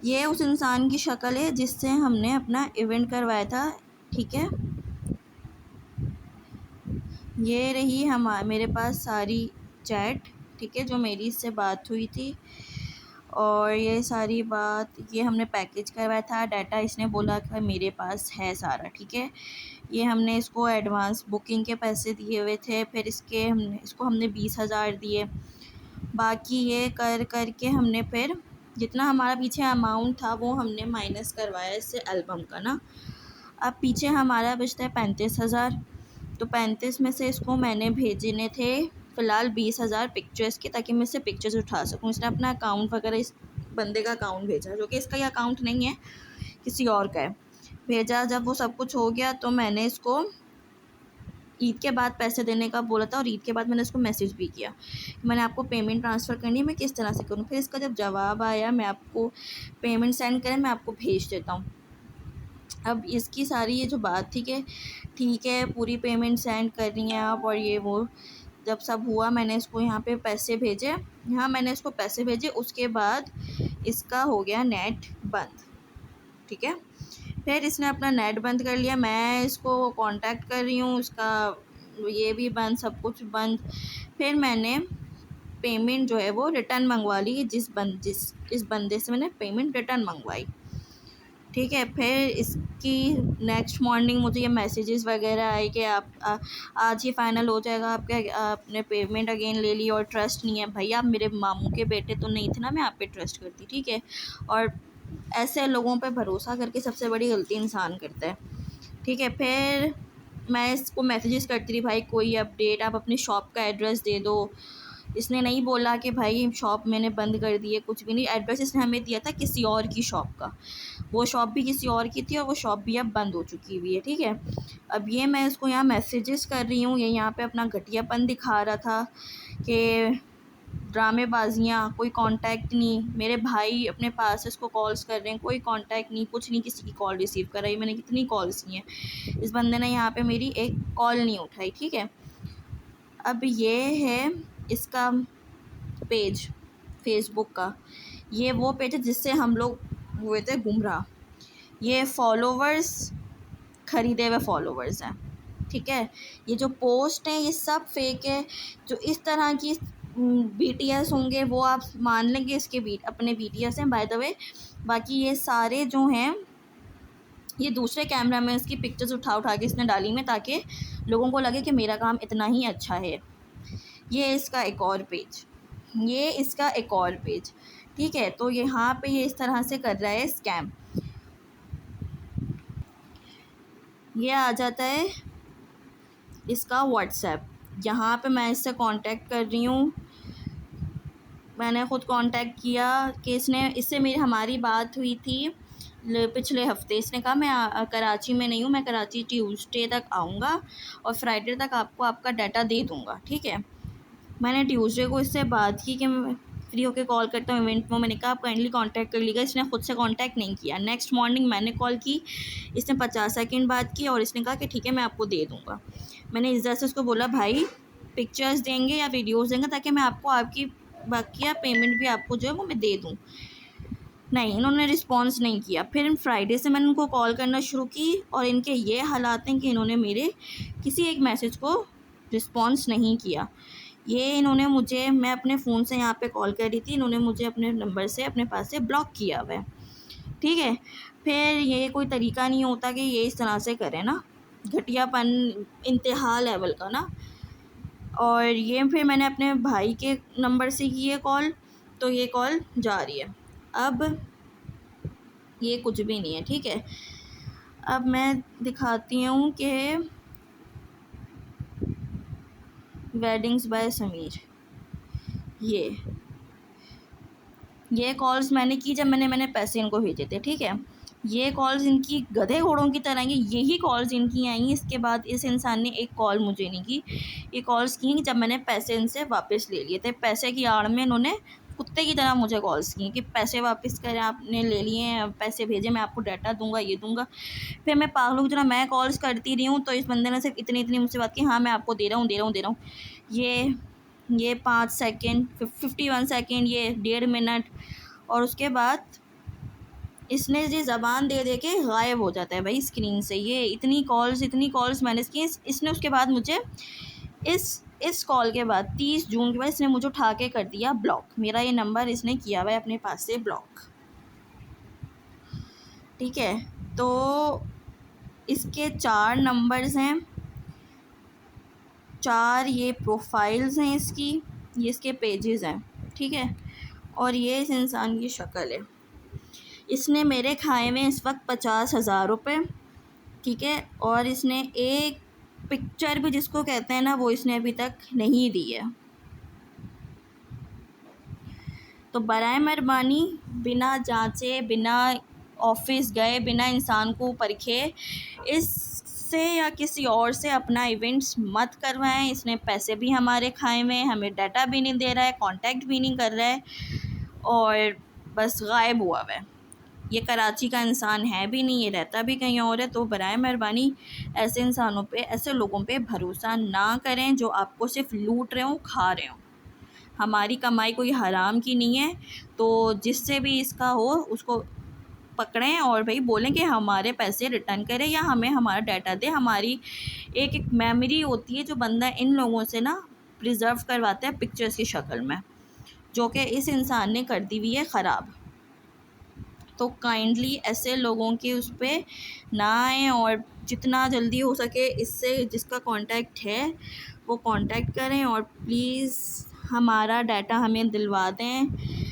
ये उस इंसान की शक्ल है जिससे हमने अपना इवेंट करवाया था, ठीक है। ये रही मेरे पास सारी चैट, ठीक है, जो मेरी इससे बात हुई थी। और ये सारी बात, ये हमने पैकेज करवाया था, डाटा इसने बोला कि मेरे पास है सारा, ठीक है। ये हमने इसको एडवांस बुकिंग के पैसे दिए हुए थे, फिर इसको हमने 20,000 दिए। बाकी ये कर के हमने फिर जितना हमारा पीछे अमाउंट था वो हमने माइनस करवाया इससे एल्बम का ना। अब पीछे हमारा बचता है 35,000। तो 35 में से इसको मैंने भेजने थे फ़िलहाल 20,000 पिक्चर्स के, ताकि मैं इससे पिक्चर्स उठा सकूँ। इसने अपना अकाउंट वगैरह इस बंदे का अकाउंट भेजा, जो कि इसका ये अकाउंट नहीं है, किसी और का है। भेजा, जब वो सब कुछ हो गया तो मैंने इसको ईद के बाद पैसे देने का बोला था, और ईद के बाद मैंने इसको मैसेज भी किया कि मैंने आपको पेमेंट ट्रांसफ़र करनी है, मैं किस तरह से करूँ। फिर इसका जब जवाब आया, मैं आपको पेमेंट सेंड करें, मैं आपको भेज देता हूँ। अब इसकी सारी ये जो बात थी कि ठीक है पूरी पेमेंट सेंड कर रही हैं आप, और ये वो जब सब हुआ मैंने इसको यहाँ पे पैसे भेजे, यहाँ मैंने इसको पैसे भेजे। उसके बाद इसका हो गया नेट बंद, ठीक है। फिर इसने अपना नेट बंद कर लिया, मैं इसको कांटेक्ट कर रही हूँ, उसका ये भी बंद, सब कुछ बंद। फिर मैंने पेमेंट जो है वो रिटर्न मंगवा ली, इस बंदे से मैंने पेमेंट रिटर्न मंगवाई, ठीक है। फिर इसकी नेक्स्ट मॉर्निंग मुझे ये मैसेजेस वगैरह आए कि आज ही फ़ाइनल हो जाएगा, आपने पेमेंट अगेन ले ली और ट्रस्ट नहीं है। भैया आप मेरे मामू के बेटे तो नहीं थे ना, मैं आप पे ट्रस्ट करती, ठीक है। और ऐसे लोगों पे भरोसा करके सबसे बड़ी गलती इंसान करता है, ठीक है। फिर मैं इसको मैसेजेस करती रही, भाई कोई अपडेट, आप अपनी शॉप का एड्रेस दे दो। इसने नहीं बोला कि भाई शॉप मैंने बंद कर दी है, कुछ भी नहीं। एड्रेस इसने हमें दिया था किसी और की शॉप का, वो शॉप भी किसी और की थी, और वो शॉप भी अब बंद हो चुकी हुई है, ठीक है। अब ये मैं इसको यहाँ मैसेजेस कर रही हूँ, ये यहाँ पे अपना घटियापन दिखा रहा था कि ड्रामेबाजियाँ, कोई कांटेक्ट नहीं। मेरे भाई अपने पास इसको कॉल्स कर रहे हैं, कोई कांटेक्ट नहीं, कुछ नहीं, किसी की कॉल रिसीव कर रही। मैंने कितनी कॉल्स की हैं, इस बंदे ने यहाँ पे मेरी एक कॉल नहीं उठाई, ठीक है। अब ये है इसका पेज फेसबुक का, ये वो पेज है जिससे हम लोग हुए थे गुमराह। ये फॉलोवर्स, ख़रीदे हुए फॉलोवर्स हैं, ठीक है। ये जो पोस्ट हैं ये सब फेक है। जो इस तरह की BTS होंगे वो आप मान लेंगे इसके अपने BTS हैं बाय द वे। बाकी ये सारे जो हैं ये दूसरे कैमरा में इसकी पिक्चर्स उठा के इसने डाली में, ताकि लोगों को लगे कि मेरा काम इतना ही अच्छा है। ये इसका एक और पेज, ये इसका एक और पेज, ठीक है। तो यहाँ पे ये इस तरह से कर रहा है स्कैम। ये आ जाता है इसका व्हाट्सएप, यहाँ पे मैं इससे कांटेक्ट कर रही हूँ। मैंने ख़ुद कांटेक्ट किया कि इससे मेरी हमारी बात हुई थी पिछले हफ्ते। इसने कहा मैं कराची में नहीं हूँ, मैं कराची ट्यूसडे तक आऊँगा और फ्राइडे तक आपको आपका डाटा दे दूँगा, ठीक है। मैंने ट्यूसडे को इससे बात की कि मैं फ्री होकर कॉल करता हूँ इवेंट में, मैंने कहा आप काइंडली कांटेक्ट कर लीजिएगा। इसने ख़ुद से कांटेक्ट नहीं किया। नेक्स्ट मॉर्निंग मैंने कॉल की, इसने 50 सेकंड बात की और इसने कहा कि ठीक है मैं आपको दे दूँगा। मैंने इस तरह से उसको बोला भाई पिक्चर्स देंगे या वीडियोज़ देंगे ताकि मैं आपको आपकी बाकी पेमेंट भी आपको जो है वो मैं दे दूँ। नहीं, इन्होंने रिस्पॉन्स नहीं किया। फिर फ्राइडे से मैंने उनको कॉल करना शुरू की और इनके ये हालात हैं कि इन्होंने मेरे किसी एक मैसेज को रिस्पॉन्स नहीं किया। ये इन्होंने मुझे, मैं अपने फ़ोन से यहाँ पे कॉल कर रही थी, इन्होंने मुझे अपने नंबर से अपने पास से ब्लॉक किया हुआ है, ठीक है। फिर ये कोई तरीका नहीं होता कि ये इस तरह से करें ना, घटियापन इंतहा लेवल का ना। और ये फिर मैंने अपने भाई के नंबर से की है कॉल, तो ये कॉल जा रही है। अब ये कुछ भी नहीं है, ठीक है। अब मैं दिखाती हूँ कि वेडिंग्स बाय समीर, ये कॉल्स मैंने की जब मैंने पैसे इनको भेजे थे, ठीक है। ये कॉल्स इनकी गधे घोड़ों की तरह हैं, यही कॉल्स इनकी आई। इसके बाद इस इंसान ने एक कॉल मुझे नहीं की। ये कॉल्स की जब मैंने पैसे इनसे वापस ले लिए थे, पैसे की आड़ में इन्होंने कुत्ते की तरह मुझे कॉल्स की कि पैसे वापस करें, आपने ले लिए हैं, पैसे भेजे, मैं आपको डाटा दूंगा, ये दूंगा। फिर मैं पागलों की तरह मैं कॉल्स करती रही हूँ, तो इस बंदे ने सिर्फ इतनी मुझसे बात की, हाँ मैं आपको दे रहा हूँ। ये 5 सेकेंड, 51 सेकेंड, ये 1.5 मिनट, और उसके बाद इसने ये ज़बान दे दे के गायब हो जाता है भाई स्क्रीन से। ये इतनी कॉल्स मैंने की। इसने उसके बाद मुझे इस कॉल के बाद 30 जून के बाद इसने मुझे उठा के कर दिया ब्लॉक। मेरा ये नंबर इसने किया हुआ है अपने पास से ब्लॉक, ठीक है। तो इसके 4 नंबर्स हैं, 4 ये प्रोफाइल्स हैं इसकी, ये इसके पेजेस हैं, ठीक है। और ये इस इंसान की शक्ल है। इसने मेरे खाए में इस वक्त 50,000 रुपये, ठीक है। और इसने एक पिक्चर भी जिसको कहते हैं ना, वो इसने अभी तक नहीं दी है। तो बराए मेहरबानी बिना जांचे, बिना ऑफिस गए, बिना इंसान को परखे इससे या किसी और से अपना इवेंट्स मत करवाएं। इसने पैसे भी हमारे खाए हुए, हमें डाटा भी नहीं दे रहा है, कांटेक्ट भी नहीं कर रहा है और बस गायब हुआ हुआ है। ये कराची का इंसान है भी नहीं, ये रहता भी कहीं और है। तो बराए मेहरबानी ऐसे इंसानों पे, ऐसे लोगों पे भरोसा ना करें जो आपको सिर्फ लूट रहे हो, खा रहे हो। हमारी कमाई कोई हराम की नहीं है। तो जिससे भी इसका हो उसको पकड़ें और भाई बोलें कि हमारे पैसे रिटर्न करें या हमें हमारा डाटा दे। हमारी एक एक मेमोरी होती है जो बंदा इन लोगों से ना प्रिजर्व करवाता है पिक्चर्स की शक्ल में, जो कि इस इंसान ने कर दी हुई है ख़राब। तो काइंडली ऐसे लोगों के उस पर ना आएँ और जितना जल्दी हो सके इससे जिसका कांटेक्ट है वो कांटेक्ट करें और प्लीज़ हमारा डाटा हमें दिलवा दें।